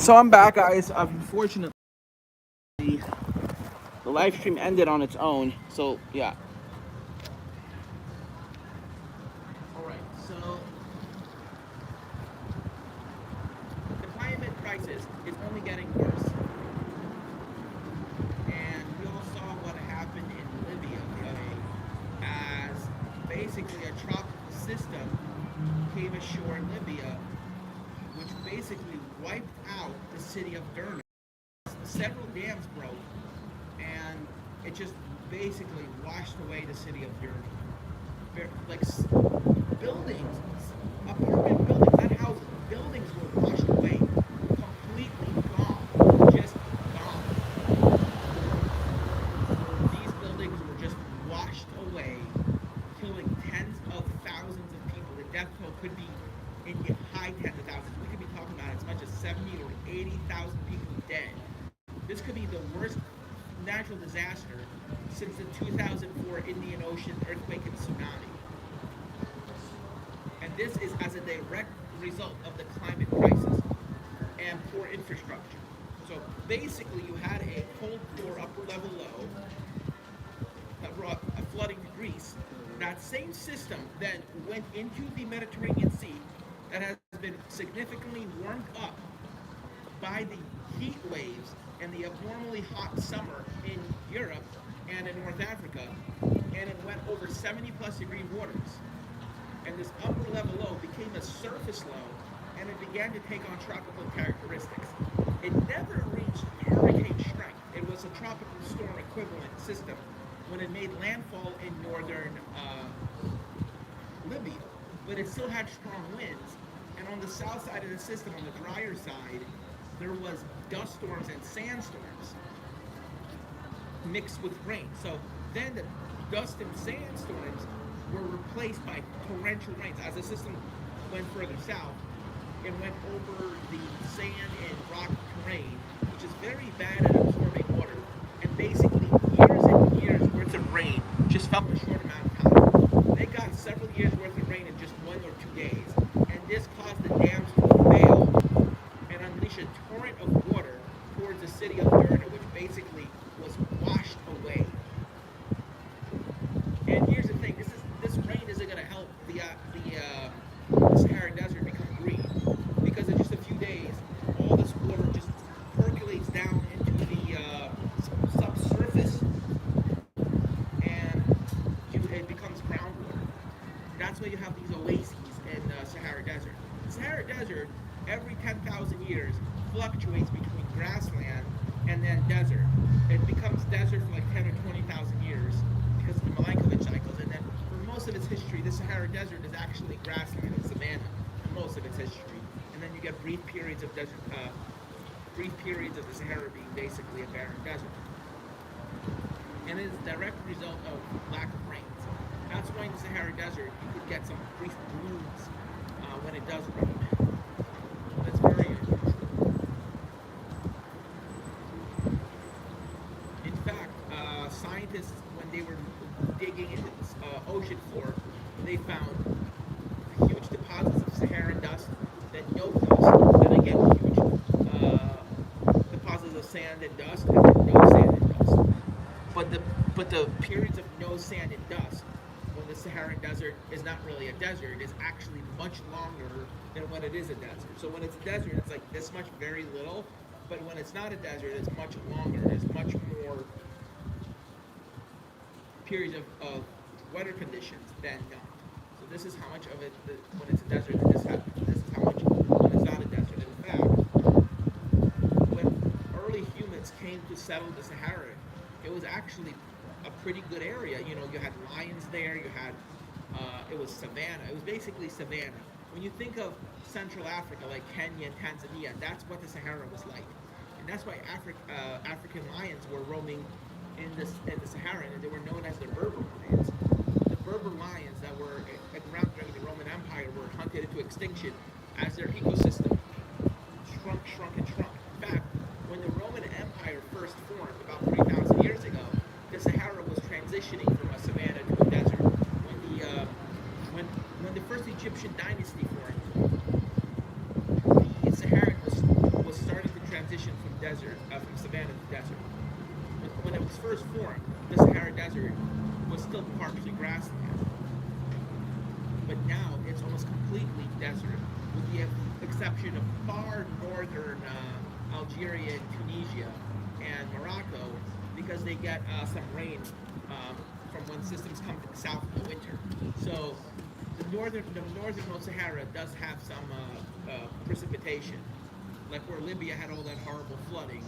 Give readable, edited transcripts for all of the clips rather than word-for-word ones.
So I'm back, guys. Unfortunately, the live stream ended on its own. So yeah. All right. So the climate crisis is only getting worse, and we all saw what happened in Libya the other day, as basically a tropical system came ashore in Libya, which basically wiped out the city of Derna. Several dams broke, and it just basically washed away the city of Derna. Like buildings, apartment buildings, not houses, buildings were washed away, completely gone, just gone. These buildings were just washed away, killing tens of thousands of people. The death toll could be in the high tens of thousands. We could be talking about as much as 70 or 80,000 people dead. This could be the worst natural disaster since the 2004 Indian Ocean earthquake and tsunami. And this is as a direct result of the climate crisis and poor infrastructure. So basically you had a cold core upper level low that brought a flooding to Greece. That same system then went into the Mediterranean Sea that has been significantly warmed up by the heat waves and the abnormally hot summer in Europe and in North Africa, and it went over 70 plus degree waters. And this upper level low became a surface low, and it began to take on tropical characteristics. It never reached hurricane strength. It was a tropical storm equivalent system when it made landfall in northern Libya, but it still had strong winds. And on the south side of the system, on the drier side, there was dust storms and sandstorms mixed with rain. So then the dust and sandstorms were replaced by torrential rains. As the system went further south, it went over the sand and rock terrain, which is very bad at absorbing water. And basically, years and years worth of rain just fell in a short amount of time. They got several years worth of rain in just 1 or 2 days. And this caused the dams to fail and unleash a torrent of water towards the city of Derna, which basically was washed away. And here's the thing: this rain isn't going to help the Sahara Desert become green, because in just a few days, all this water just percolates down into the subsurface, and it becomes groundwater. That's why you have these oases in the Sahara Desert. The Sahara Desert, every 10,000 years, fluctuates between grassland and then desert. It becomes desert for like 10 or 20,000 years because of the Milankovitch cycles, and then for most of its history, the Sahara Desert is actually grassland and savanna for most of its history. And then you get brief periods of desert, brief periods of the Sahara being basically a barren desert. And it is a direct result of lack of rains. That's why in the Sahara Desert you could get some brief blooms when it does rain. That's very unusual. In fact, scientists, when they were digging into the ocean floor, they found huge deposits of Saharan dust, then no dust, then again huge deposits of sand and dust, and then no sand and dust. But the periods of no sand and dust, when the Saharan Desert is not really a desert, is actually much longer than when it is a desert. So when it's a desert, it's like this much, very little. But when it's not a desert, it's much longer. There's much more periods of weather conditions than not. So this is how much of it, when it's a desert, this is how much when it's not a desert. In fact, when early humans came to settle the Sahara, it was actually a pretty good area. You know, you had lions there, you had, it was savanna. It was basically savanna. When you think of Central Africa, like Kenya and Tanzania, that's what the Sahara was like. And that's why African lions were roaming in the Sahara, and they were known as the Berber lions. The Berber lions that were around during the Roman Empire were hunted into extinction as their ecosystem shrunk. In fact, when the Roman Empire first formed about 3,000 years ago, the Sahara was transitioning from a savanna to a desert. When the first Egyptian dynasty formed, the Sahara was starting to first formed, the Sahara Desert was still partially grassland. But now it's almost completely desert, with the exception of far northern Algeria, Tunisia, and Morocco, because they get some rain from when systems come south in the winter. So the northernmost Sahara does have some precipitation. Like where Libya had all that horrible flooding,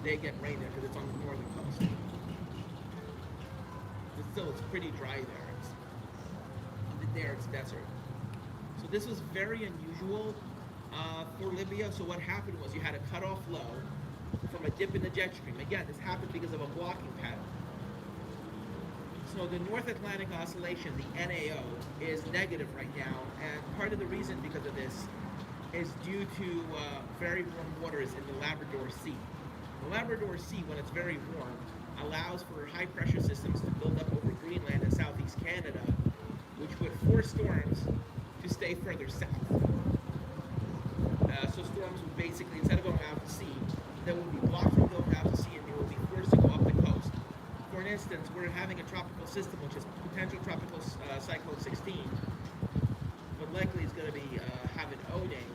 they get rain there because it's on the northern coast. But still, it's pretty dry there. It's desert. So this was very unusual for Libya. So what happened was you had a cutoff low from a dip in the jet stream. Again, this happened because of a blocking pattern. So the North Atlantic Oscillation, the NAO, is negative right now, and part of the reason because of this is due to very warm waters in the Labrador Sea. The Labrador Sea, when it's very warm, allows for high pressure systems to build up over Greenland and southeast Canada, which would force storms to stay further south. So storms would basically, instead of going out to sea, they would be blocked from going out to sea and they would be forced to go up the coast. For instance, we're having a tropical system, which is potential tropical cyclone 16, but likely it's going to be have an O name.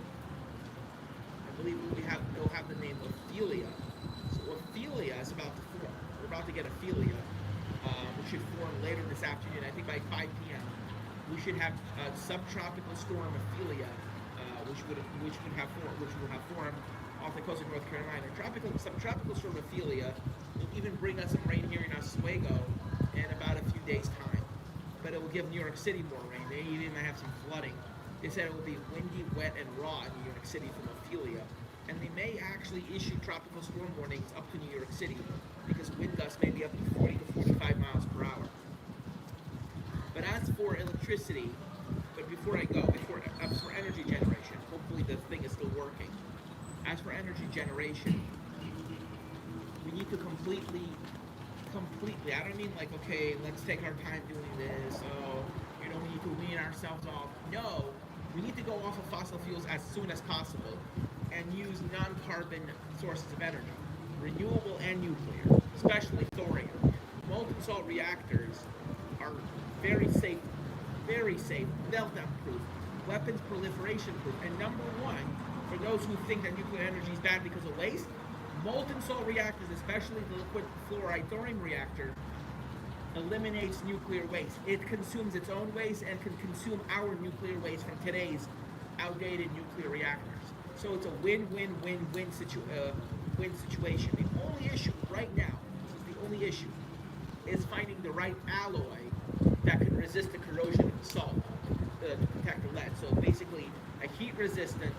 I believe it'll have the name Ophelia. So Ophelia is about to form. We're about to get Ophelia, which should form later this afternoon. I think by 5 p.m. we should have subtropical storm Ophelia, which will have formed off the coast of North Carolina. Subtropical storm Ophelia will even bring us some rain here in Oswego in about a few days' time. But it will give New York City more rain. They even might have some flooding. They said it will be windy, wet, and raw in New York City from Ophelia. And they may actually issue tropical storm warnings up to New York City because wind gusts may be up to 40 to 45 miles per hour. But as for electricity, before I go, as for energy generation, hopefully the thing is still working. As for energy generation, we need to completely, I don't mean like, okay, let's take our time doing this, we need to wean ourselves off. No, we need to go off of fossil fuels as soon as possible and use non-carbon sources of energy, renewable and nuclear, especially thorium. Molten salt reactors are very safe, meltdown-proof, weapons proliferation-proof, and number one, for those who think that nuclear energy is bad because of waste, molten salt reactors, especially the liquid fluoride thorium reactor, eliminates nuclear waste. It consumes its own waste and can consume our nuclear waste from today's outdated nuclear reactors. So it's a win-win-win-win situation. The only issue right now, is finding the right alloy that can resist the corrosion of the salt to protect the lead. So basically, a heat-resistant,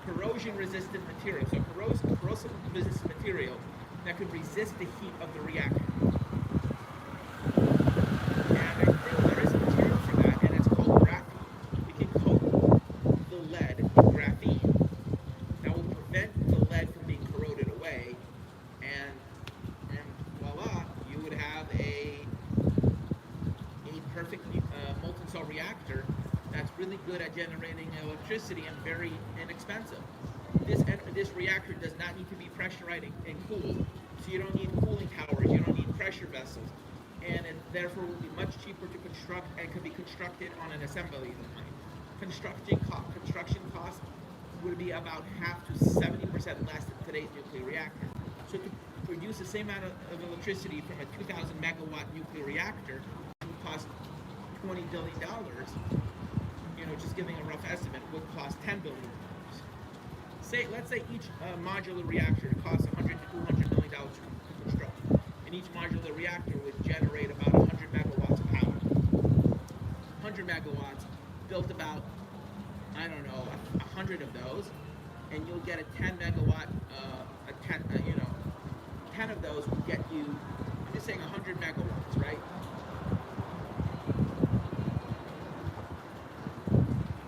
corrosion-resistant material, so corrosive-resistant material that can resist the heat of the reactor. And I think there is a material for that, and it's called graphene. We can coat the lead in graphene. That will prevent the lead from being corroded away, and voila, you would have a perfect molten salt reactor that's really good at generating electricity and very inexpensive. This reactor does not need to be pressurized and cooled, so you don't need cooling towers, you don't need pressure vessels, and it therefore will be much cheaper to construct and can be constructed on an assembly line. Construction costs would be about half to 70% less than today's nuclear reactor. So to produce the same amount of electricity from a 2,000 megawatt nuclear reactor would cost $20 billion, just giving a rough estimate, would cost $10 billion. Let's say each modular reactor costs $100 to $200 million to construct, and each modular reactor would generate about 100 megawatts of power. 100 megawatts, built about, 100 of those, and you'll get a 10 megawatt, 10 of those will get you, I'm just saying 100 megawatts, right?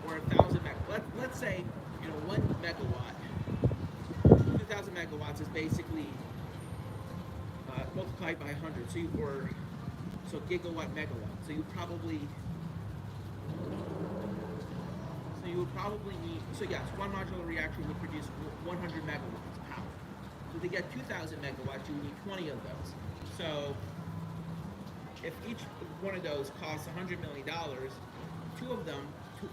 Or 1,000 megawatts. Let's say, 1 megawatt, 2,000 megawatts is basically multiplied by 100, so gigawatt megawatt. So you would probably need, one modular reactor would produce 100 megawatts of power. So to get 2,000 megawatts, you would need 20 of those. So if each one of those costs $100 million, two of them,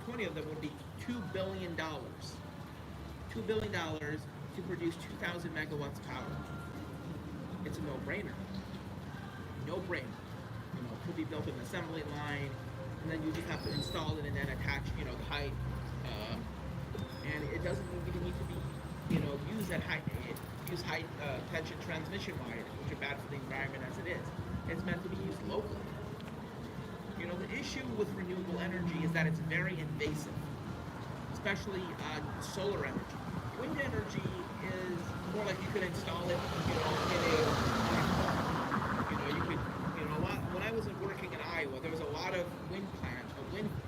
20 of them would be $2 billion. $2 billion to produce 2,000 megawatts of power. It's a no-brainer. No-brainer. It could be built in an assembly line, and then you just have to install it and then attach, the height. And it doesn't even need to be, used at use high tension transmission wires, which are bad for the environment as it is. It's meant to be used locally. The issue with renewable energy is that it's very invasive, especially solar energy. Wind energy is more like you could install it, in a home. You could, when I was working in Iowa, there was a lot of wind plants,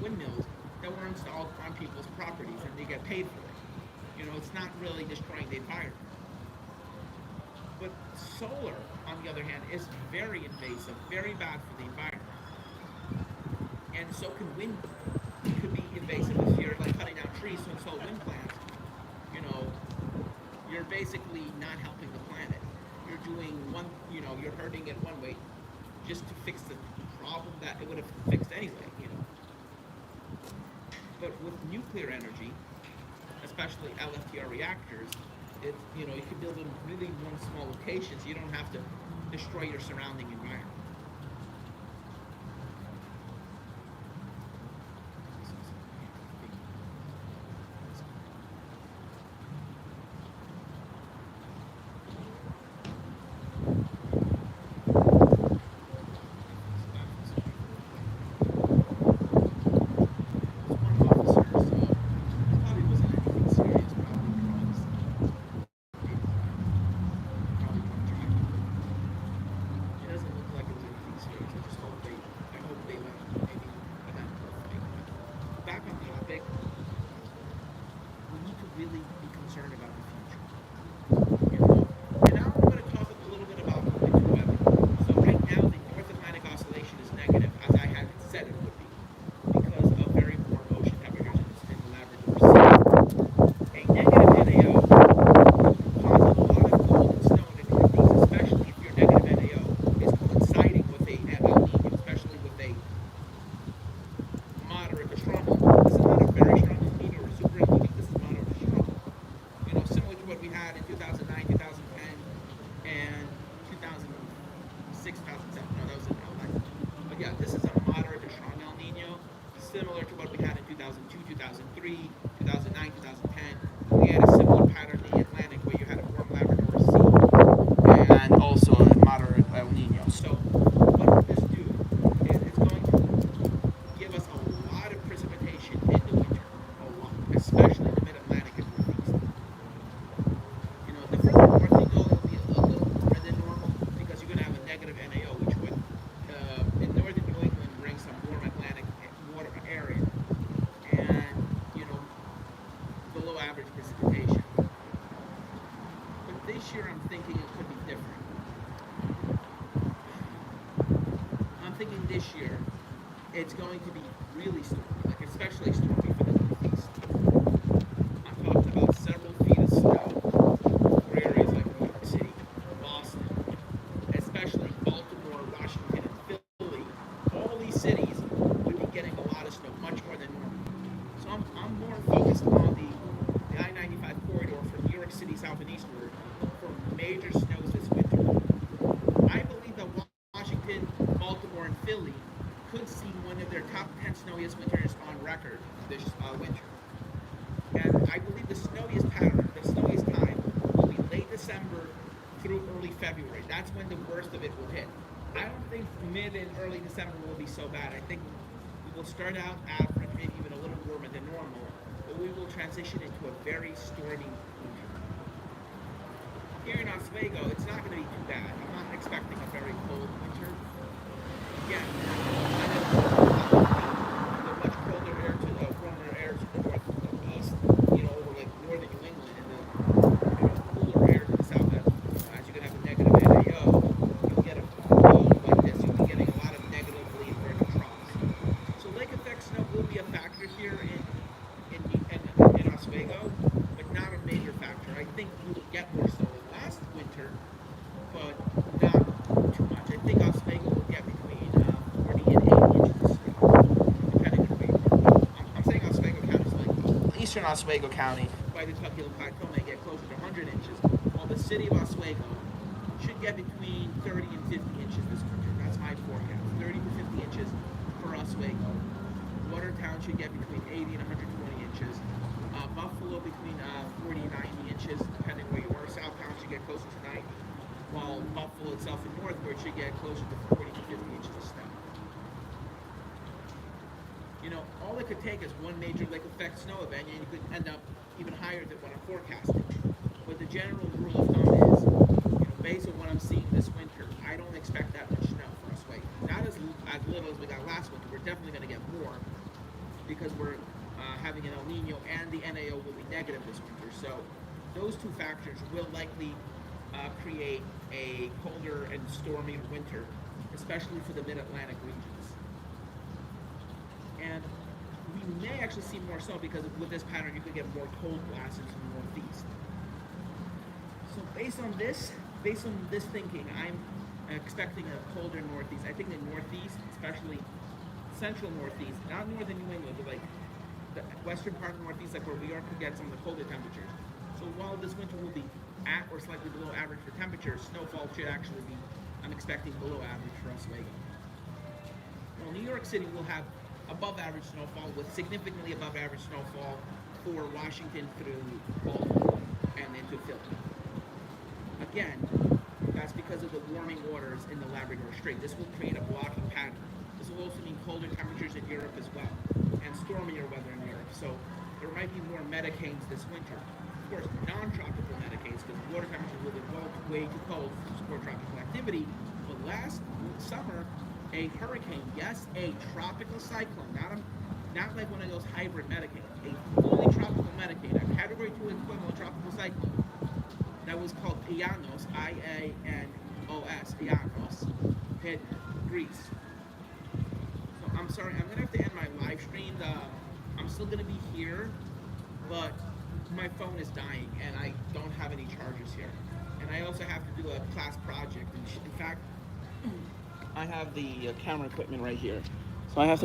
windmills that were installed on people's properties, and they get paid for it. It's not really destroying the environment. But solar, on the other hand, is very invasive, very bad for the environment. And so can wind. It could be invasive if you're cutting down trees to install wind plants. You're basically not helping the planet. You're doing one, you're hurting it one way just to fix the problem that it would have fixed anyway. But with nuclear energy, especially LFTR reactors, you can build them really in one small location, so you don't have to destroy your surrounding environment. It's going to be really stormy, especially stormy for the Northeast. I'm talking about several feet of snow for areas like New York City, Boston, especially Baltimore, Washington, and Philly. All these cities would be getting a lot of snow, much more than normal. So I'm more focused on the I-95 corridor from New York City south and eastward for major snows this winter. I believe that Washington, Baltimore, and Philly could see one of their top 10 snowiest winters on record this winter. And I believe the snowiest time will be late December through early February. That's when the worst of it will hit. I don't think mid and early December will be so bad. I think we will start out average, maybe even a little warmer than normal, but we will transition into a very stormy winter. Here in Oswego, it's not going to be too bad. I'm not expecting a very cold winter. Again, the much colder air to the warmer air to the northeast, over northern New England, and the cooler air to the south. As you're going to have a negative NAO, you'll get a cold like this. You'll be getting a lot of negatively inverted troughs. So lake effect snow will be a factor here in Oswego, but not a major factor. I think we will get more snow than last winter, but not too much. eastern Oswego County, by the Tuckahoe Plateau, may get closer to 100 inches, while the city of Oswego should get between 30 and 50 inches this winter. That's my forecast. 30 to 50 inches for Oswego. Watertown should get between 80 and 120 inches. Buffalo between 40 and 90 inches, depending where you are. Southtown should get closer to 90, while Buffalo itself and northward should get closer to 40 to 50 inches of snow. You know, all it could take is one major lake effect snow event, and you could end up even higher than what I'm forecasting. But the general rule of thumb is, you know, based on what I'm seeing this winter, I don't expect that much snow for Oswego. Not as little as we got last winter. We're definitely going to get more because we're having an El Nino, and the NAO will be negative this winter. So those two factors will likely create a colder and stormier winter, especially for the mid-Atlantic regions. And we may actually see more snow because with this pattern, you could get more cold blasts into the northeast. So based on this thinking, I'm expecting a colder northeast. I think the northeast, especially central northeast, not northern New England, but like the western part of the northeast, like where we are, could get some of the colder temperatures. So while this winter will be at or slightly below average for temperatures, snowfall should actually be, I'm expecting, below average for Oswego. Well, New York City will have above average snowfall with significantly above average snowfall for Washington through Baltimore and into Philly. Again, that's because of the warming waters in the Labrador Strait. This will create a blocking pattern. This will also mean colder temperatures in Europe as well, and stormier weather in Europe. So there might be more metacanes this winter. Of course, non-tropical metacanes, because water temperatures will be way too cold to support tropical activity. But last summer, a hurricane, yes, a tropical cyclone, not like one of those hybrid metacanes, a fully tropical metacane, a Category 2 equivalent tropical cyclone that was called Ianos, I-A-N-O-S, Ianos, hit Greece. So I'm sorry, I'm going to have to end my live stream. I'm still going to be here, but my phone is dying and I don't have any chargers here. And I also have to do a class project. In fact, I have the camera equipment right here. So I have to